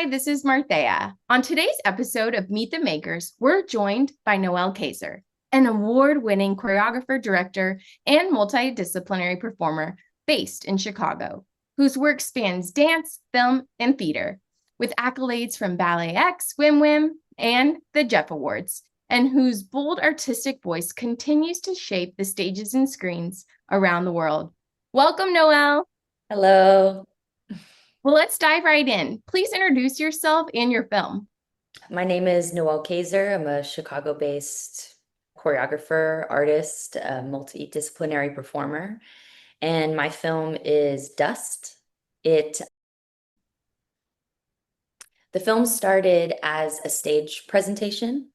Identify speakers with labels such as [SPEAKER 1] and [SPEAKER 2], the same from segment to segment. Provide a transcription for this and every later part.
[SPEAKER 1] Hi, this is Martheya. On today's episode of Meet the Makers, we're joined by Noelle Kayser, an award-winning choreographer, director, and multidisciplinary performer based in Chicago, whose work spans dance, film, and theater, with accolades from Ballet X, Whim Whim, and the Jeff Awards, and whose bold artistic voice continues to shape the stages and screens around the world. Welcome, Noelle.
[SPEAKER 2] Hello,
[SPEAKER 1] Well, let's dive right in. Please introduce yourself and your film.
[SPEAKER 2] my name is Noelle Kayser. I'm a Chicago-based choreographer, artist, multidisciplinary performer, and my film is Dust. It the film started as a stage presentation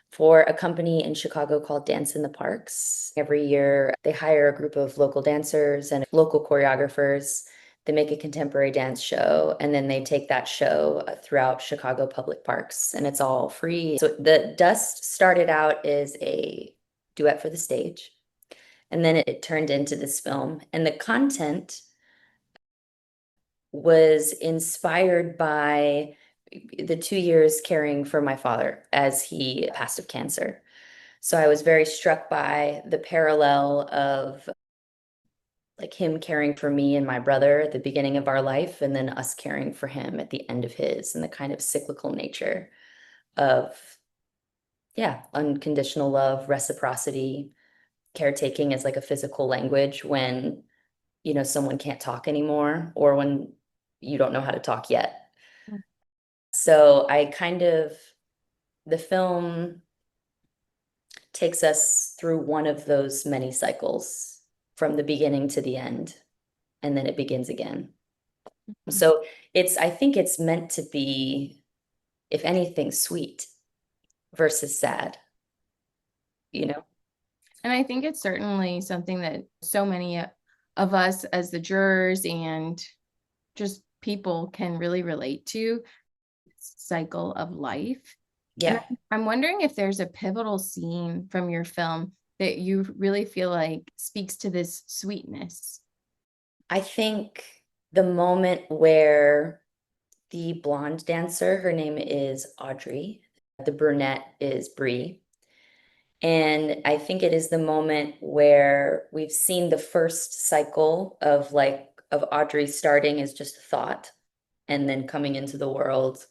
[SPEAKER 2] for a company in Chicago called Dance in the Parks. Every year, they hire a group of local dancers and local choreographers. They make a contemporary dance show, and then they take that show throughout Chicago public parks, and it's all free. So the Dust started out as a duet for the stage, and then it turned into this film. And the content was inspired by the 2 years caring for my father as he passed of cancer. So I was very struck by the parallel of like him caring for me and my brother at the beginning of our life, and then us caring for him at the end of his, and the kind of cyclical nature of, yeah, unconditional love, reciprocity, caretaking as like a physical language when, someone can't talk anymore or when you don't know how to talk yet. So the film takes us through one of those many cycles from the beginning to the end, and then it begins again. So I think it's meant to be, if anything, sweet versus sad, you know?
[SPEAKER 1] And I think it's certainly something that so many of us as the jurors and just people can really relate to, cycle of life. And
[SPEAKER 2] Yeah.
[SPEAKER 1] I'm wondering if there's a pivotal scene from your film that you really feel like speaks to this sweetness.
[SPEAKER 2] I think the moment where the blonde dancer, her name is Audrey, the brunette is Bree. And I think it is the moment where we've seen the first cycle of Audrey starting as just a thought and then coming into the world,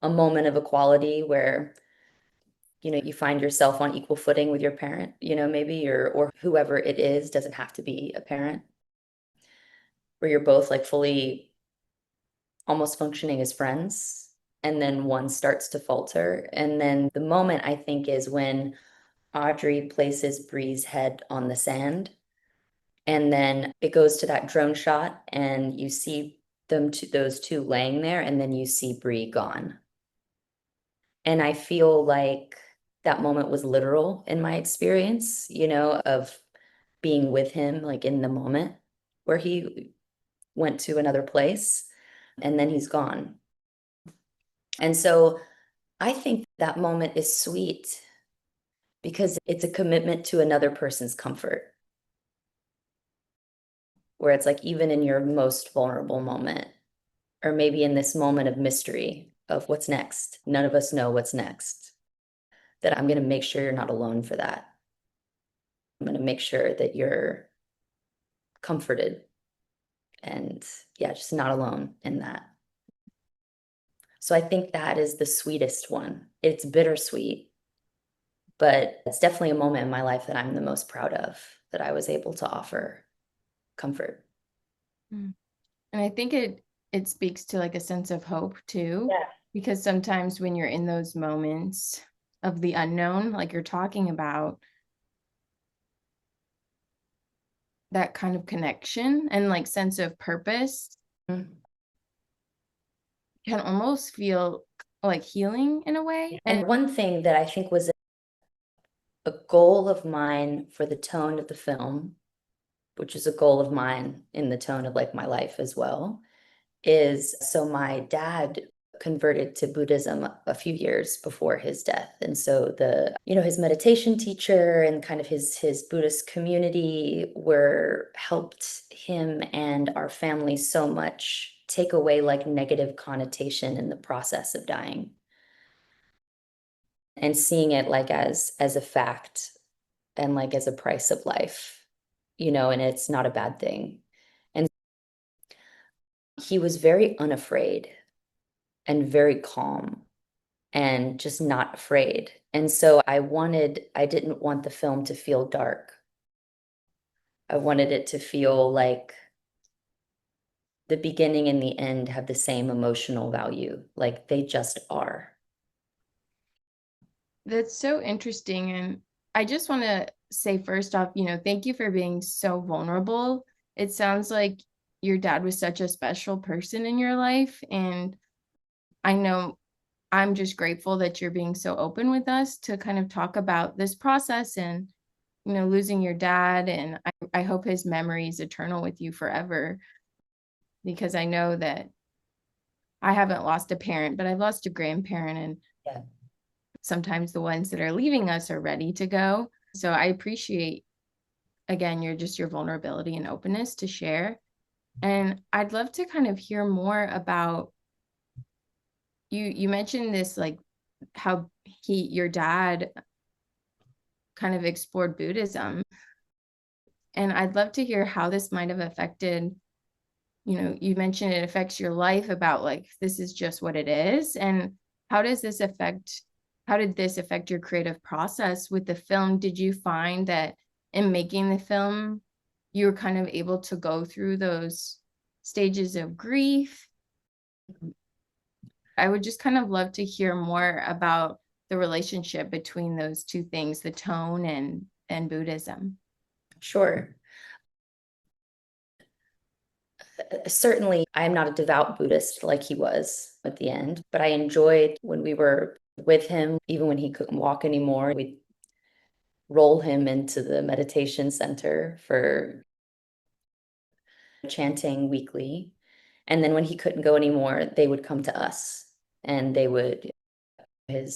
[SPEAKER 2] a moment of equality where, you find yourself on equal footing with your parent, maybe, or whoever it is, doesn't have to be a parent, where you're both like fully almost functioning as friends. And then one starts to falter. And then the moment I think is when Audrey places Bree's head on the sand. And then it goes to that drone shot, and you see those two laying there, and then you see Bree gone. And I feel like that moment was literal in my experience, of being with him, like in the moment where he went to another place and then he's gone. And so I think that moment is sweet because it's a commitment to another person's comfort, where it's like, even in your most vulnerable moment, or maybe in this moment of mystery of what's next, none of us know what's next, that I'm going to make sure you're not alone for that. I'm going to make sure that you're comforted and, yeah, just not alone in that. So I think that is the sweetest one. It's bittersweet, but it's definitely a moment in my life that I'm the most proud of, that I was able to offer comfort.
[SPEAKER 1] And I think it speaks to like a sense of hope too,
[SPEAKER 2] Yeah.
[SPEAKER 1] because sometimes when you're in those moments of the unknown, like you're talking about, that kind of connection and like sense of purpose
[SPEAKER 2] Mhm.
[SPEAKER 1] can almost feel like healing in a way.
[SPEAKER 2] And one thing that I think was a goal of mine for the tone of the film, which is a goal of mine in the tone of like my life as well, is so my dad converted to Buddhism a few years before his death. And so his meditation teacher and kind of his Buddhist community helped him and our family so much take away like negative connotation in the process of dying and seeing it like as a fact and like as a price of life, and it's not a bad thing. And he was very unafraid and very calm and just not afraid. And so I didn't want the film to feel dark. I wanted it to feel like the beginning and the end have the same emotional value, like they just are.
[SPEAKER 1] That's so interesting. And I just want to say, first off, thank you for being so vulnerable. It sounds like your dad was such a special person in your life. And I know I'm just grateful that you're being so open with us to kind of talk about this process and, losing your dad. And I hope his memory is eternal with you forever, because I know that I haven't lost a parent, but I've lost a grandparent. And
[SPEAKER 2] Yeah.
[SPEAKER 1] sometimes the ones that are leaving us are ready to go. So I appreciate, again, your vulnerability and openness to share. And I'd love to kind of hear more about you mentioned this, like how your dad kind of explored Buddhism. And I'd love to hear how this might have affected, you mentioned it affects your life, about like, this is just what it is. And how did this affect your creative process with the film? Did you find that in making the film, you were kind of able to go through those stages of grief? I would just kind of love to hear more about the relationship between those two things, the tone and Buddhism.
[SPEAKER 2] Sure. Certainly, I'm not a devout Buddhist like he was at the end, but I enjoyed when we were with him, even when he couldn't walk anymore. We'd roll him into the meditation center for chanting weekly. And then when he couldn't go anymore, they would come to us and they would, the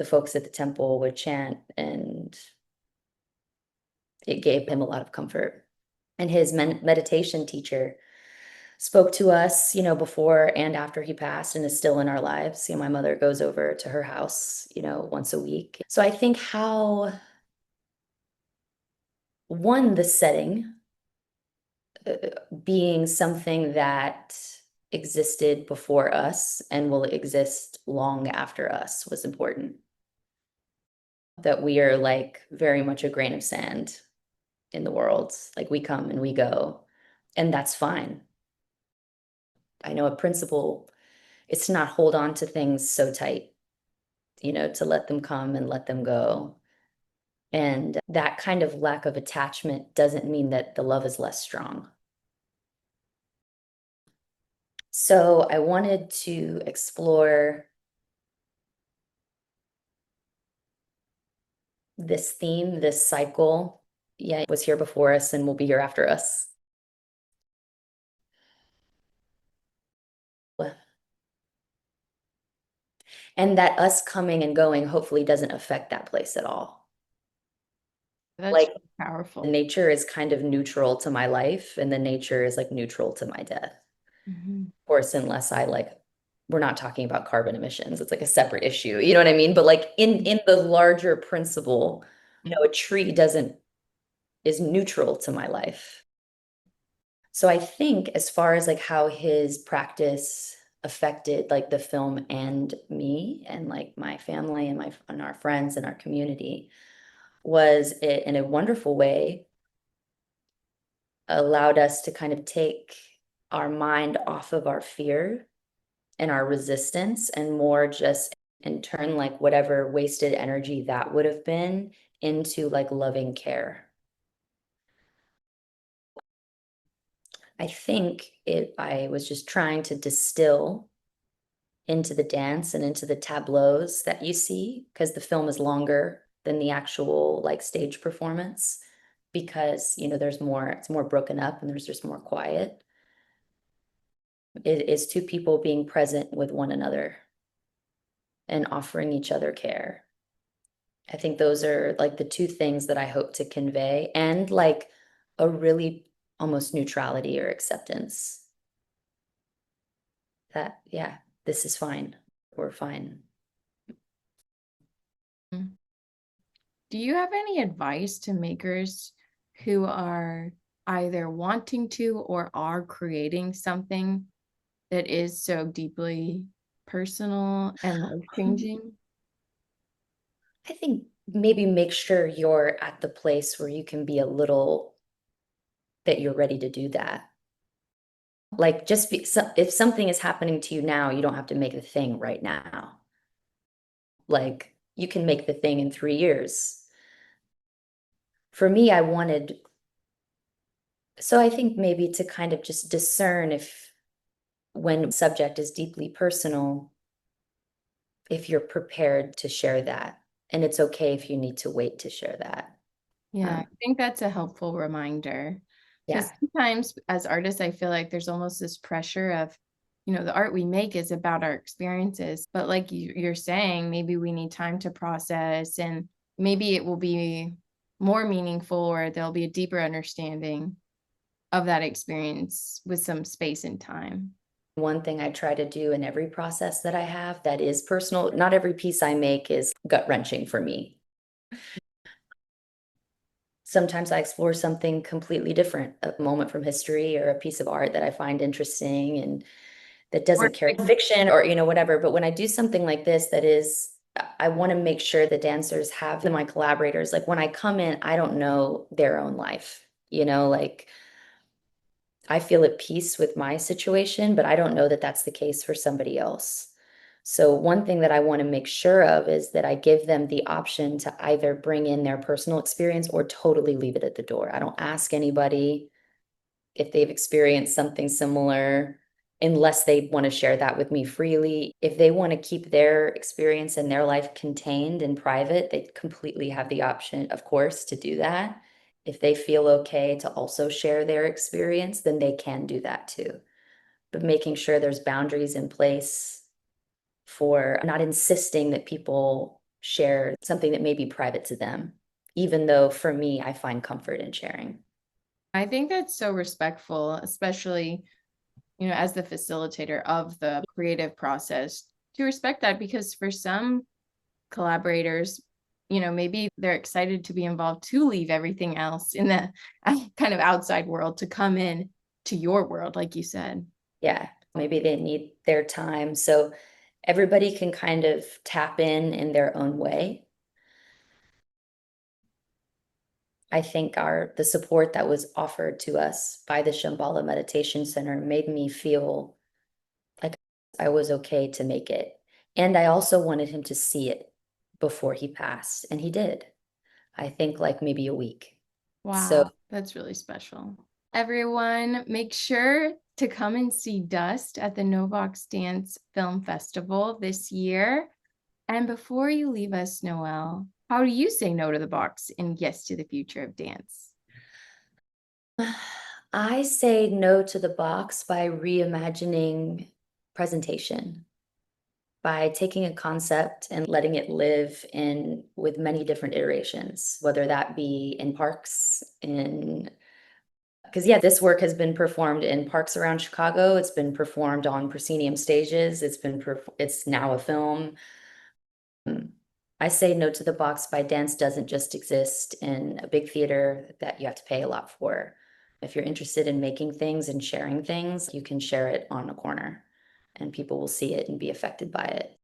[SPEAKER 2] folks at the temple would chant, and it gave him a lot of comfort. And his meditation teacher spoke to us, before and after he passed, and is still in our lives. My mother goes over to her house, once a week. So I think how, one, the setting, being something that existed before us and will exist long after us, was important. That we are like very much a grain of sand in the world. Like we come and we go, and that's fine. I know a principle is to not hold on to things so tight, to let them come and let them go. And that kind of lack of attachment doesn't mean that the love is less strong. So I wanted to explore this theme, this cycle. Yeah, it was here before us and will be here after us. And that us coming and going hopefully doesn't affect that place at all.
[SPEAKER 1] That's
[SPEAKER 2] Like
[SPEAKER 1] powerful.
[SPEAKER 2] nature is kind of neutral to my life, and the nature is like neutral to my death.
[SPEAKER 1] Mm-hmm.
[SPEAKER 2] Of course, unless we're not talking about carbon emissions. It's like a separate issue. You know what I mean? But like in the larger principle, a tree is neutral to my life. So I think as far as like how his practice affected like the film and me and like my family and our friends and our community, was it in a wonderful way allowed us to kind of take our mind off of our fear and our resistance, and more just and turn like whatever wasted energy that would have been into like loving care. I think I was just trying to distill into the dance and into the tableaus that you see, because the film is longer than the actual like stage performance, because it's more broken up and there's just more quiet. It is two people being present with one another and offering each other care. I think those are like the two things that I hope to convey, and like a really almost neutrality or acceptance. that, yeah, this is fine. We're fine.
[SPEAKER 1] Do you have any advice to makers who are either wanting to or are creating something that is so deeply personal and life-changing?
[SPEAKER 2] I think maybe make sure you're at the place where you can be a little that you're ready to do that. Like just be, so, if something is happening to you now, you don't have to make the thing right now. Like you can make the thing in 3 years. For me, so I think maybe to kind of just discern if when subject is deeply personal, if you're prepared to share that. And it's okay if you need to wait to share that.
[SPEAKER 1] Yeah, I think that's a helpful reminder.
[SPEAKER 2] Yeah.
[SPEAKER 1] Because sometimes as artists, I feel like there's almost this pressure of, the art we make is about our experiences. But like you're saying, maybe we need time to process and maybe it will be more meaningful or there'll be a deeper understanding of that experience with some space and time.
[SPEAKER 2] One thing I try to do in every process that I have that is personal, not every piece I make is gut-wrenching for me. Sometimes I explore something completely different, a moment from history or a piece of art that I find interesting and that
[SPEAKER 1] Or
[SPEAKER 2] doesn't carry fiction or, whatever. But when I do something like this, I want to make sure the dancers have my collaborators. Like when I come in, I don't know their own life, like I feel at peace with my situation, but I don't know that that's the case for somebody else. So one thing that I want to make sure of is that I give them the option to either bring in their personal experience or totally leave it at the door. I don't ask anybody if they've experienced something similar unless they want to share that with me freely. If they want to keep their experience and their life contained and private, they completely have the option, of course, to do that. If they feel okay to also share their experience, then they can do that too. But making sure there's boundaries in place for not insisting that people share something that may be private to them, even though for me, I find comfort in sharing.
[SPEAKER 1] I think that's so respectful, especially, as the facilitator of the creative process, to respect that because for some collaborators, maybe they're excited to be involved to leave everything else in the kind of outside world to come in to your world, like you said.
[SPEAKER 2] Yeah, maybe they need their time. So everybody can kind of tap in their own way. I think the support that was offered to us by the Shambhala Meditation Center made me feel like I was okay to make it. And I also wanted him to see it before he passed, and he did. I think like maybe a week. So
[SPEAKER 1] Wow, that's really special. Everyone, make sure to come and see Dust at the Novox Dance Film Festival this year. And before you leave us, Noelle, how do you say no to the box and yes to the future of dance?
[SPEAKER 2] I say no to the box by reimagining presentation, by taking a concept and letting it live in with many different iterations, whether that be in parks, because yeah, this work has been performed in parks around Chicago. It's been performed on proscenium stages. It's now a film. I say no to the box by dance doesn't just exist in a big theater that you have to pay a lot for. If you're interested in making things and sharing things, you can share it on a corner and people will see it and be affected by it.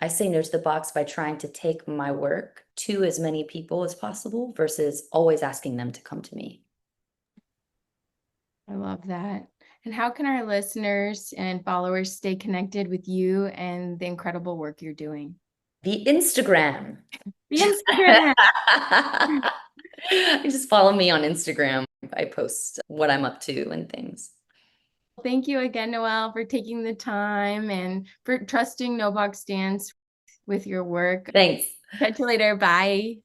[SPEAKER 2] I say no to the box by trying to take my work to as many people as possible versus always asking them to come to me.
[SPEAKER 1] I love that. And how can our listeners and followers stay connected with you and the incredible work you're doing?
[SPEAKER 2] The Instagram.
[SPEAKER 1] The Instagram.
[SPEAKER 2] Just follow me on Instagram. I post what I'm up to and things.
[SPEAKER 1] Thank you again, Noelle, for taking the time and for trusting No Box Dance with your work.
[SPEAKER 2] Thanks.
[SPEAKER 1] Catch you later. Bye.